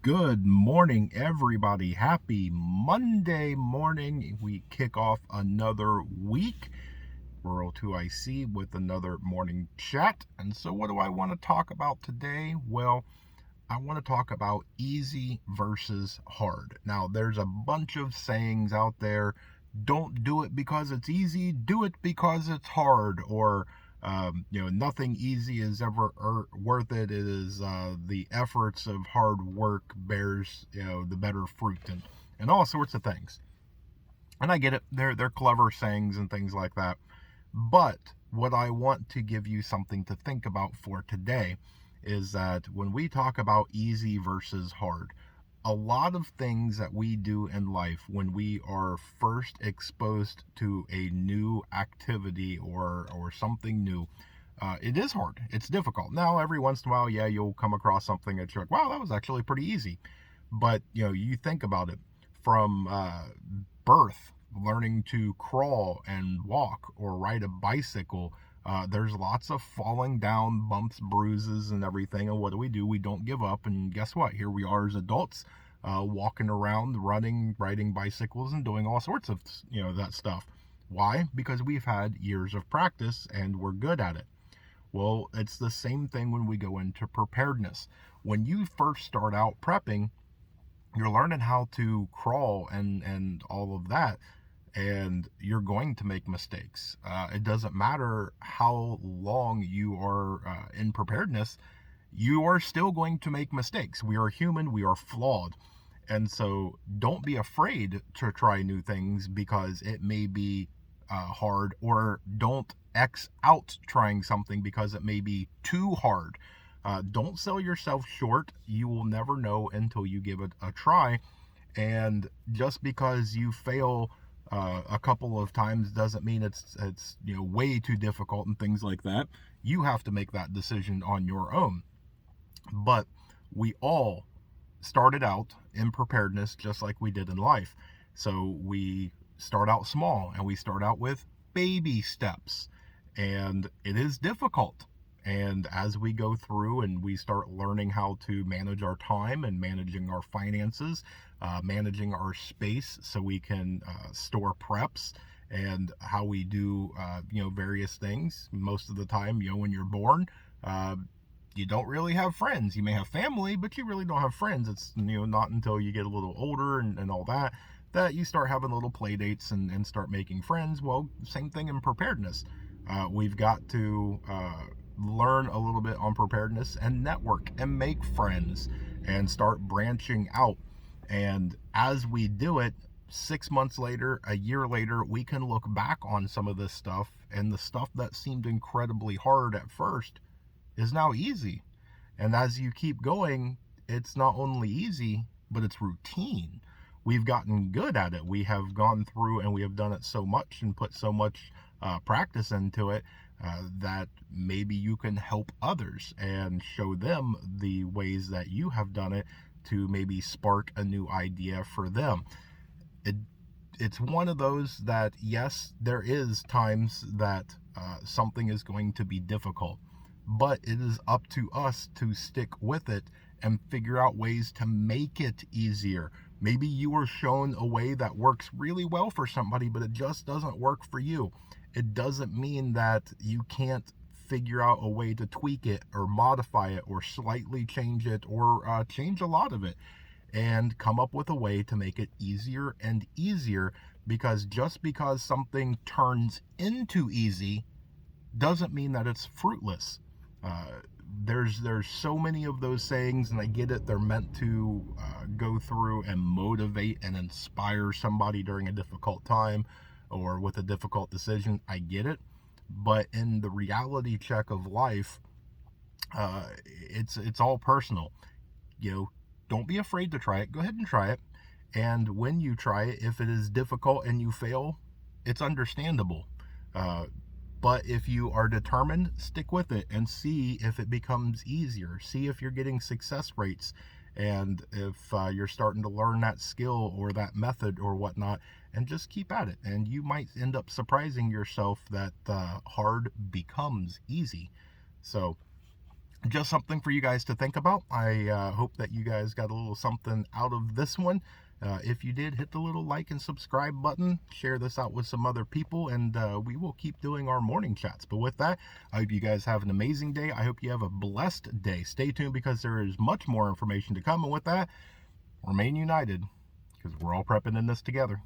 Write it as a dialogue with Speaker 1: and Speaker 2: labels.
Speaker 1: Good morning, everybody. Happy Monday morning. We kick off another week. Rural 2IC with another morning chat. And so, what do I want to talk about today? Well, I want to talk about easy versus hard. Now, there's a bunch of sayings out there. Don't do it because it's easy, do it because it's hard. Or, nothing easy is ever worth it. It is the efforts of hard work bears, the better fruit, and all sorts of things. And I get it. They're clever sayings and things like that. But what I want to give you something to think about for today is that when we talk about easy versus hard, a lot of things that we do in life when we are first exposed to a new activity or something new, it is hard. It's difficult. Now, every once in a while, yeah, you'll come across something that you're like, wow, that was actually pretty easy. But, you think about it from birth, learning to crawl and walk or ride a bicycle. There's lots of falling down, bumps, bruises, and everything. And what do? We don't give up. And guess what? Here we are as adults, walking around, running, riding bicycles, and doing all sorts of, that stuff. Why? Because we've had years of practice and we're good at it. Well, it's the same thing when we go into preparedness. When you first start out prepping, you're learning how to crawl and all of that, and you're going to make mistakes. It doesn't matter how long you are in preparedness, you are still going to make mistakes. We are human, we are flawed. And so don't be afraid to try new things because it may be hard, or don't X out trying something because it may be too hard. Don't sell yourself short. You will never know until you give it a try. And just because you fail a couple of times doesn't mean it's way too difficult and things like that. You have to make that decision on your own. But we all started out in preparedness just like we did in life. So we start out small and we start out with baby steps, and it is difficult. And as we go through and we start learning how to manage our time and managing our finances, managing our space so we can store preps, and how we do, various things. Most of the time, when you're born, you don't really have friends. You may have family, but you really don't have friends. It's, not until you get a little older and all that you start having little play dates and start making friends. Well, same thing in preparedness. We've got to learn a little bit on preparedness and network and make friends and start branching out. And as we do it, 6 months later, a year later, we can look back on some of this stuff, and the stuff that seemed incredibly hard at first is now easy. And as you keep going, it's not only easy, but it's routine. We've gotten good at it. We have gone through and we have done it so much and put so much practice into it that maybe you can help others and show them the ways that you have done it to maybe spark a new idea for them. It's one of those that, yes, there is times that something is going to be difficult, but it is up to us to stick with it and figure out ways to make it easier. Maybe you were shown a way that works really well for somebody, but it just doesn't work for you. It doesn't mean that you can't figure out a way to tweak it or modify it or slightly change it, or change a lot of it, and come up with a way to make it easier and easier. Because just because something turns into easy doesn't mean that it's fruitless. There's so many of those sayings, and I get it. They're meant to go through and motivate and inspire somebody during a difficult time or with a difficult decision. I get it. But in the reality check of life, it's all personal. Don't be afraid to try it. Go ahead and try it. And when you try it, if it is difficult and you fail, it's understandable. But if you are determined, stick with it and see if it becomes easier. See if you're getting success rates, and if you're starting to learn that skill or that method or whatnot, and just keep at it. And you might end up surprising yourself that hard becomes easy. So just something for you guys to think about. I hope that you guys got a little something out of this one. If you did, hit the little like and subscribe button, share this out with some other people, and we will keep doing our morning chats. But with that, I hope you guys have an amazing day. I hope you have a blessed day. Stay tuned because there is much more information to come. And with that, remain united because we're all prepping in this together.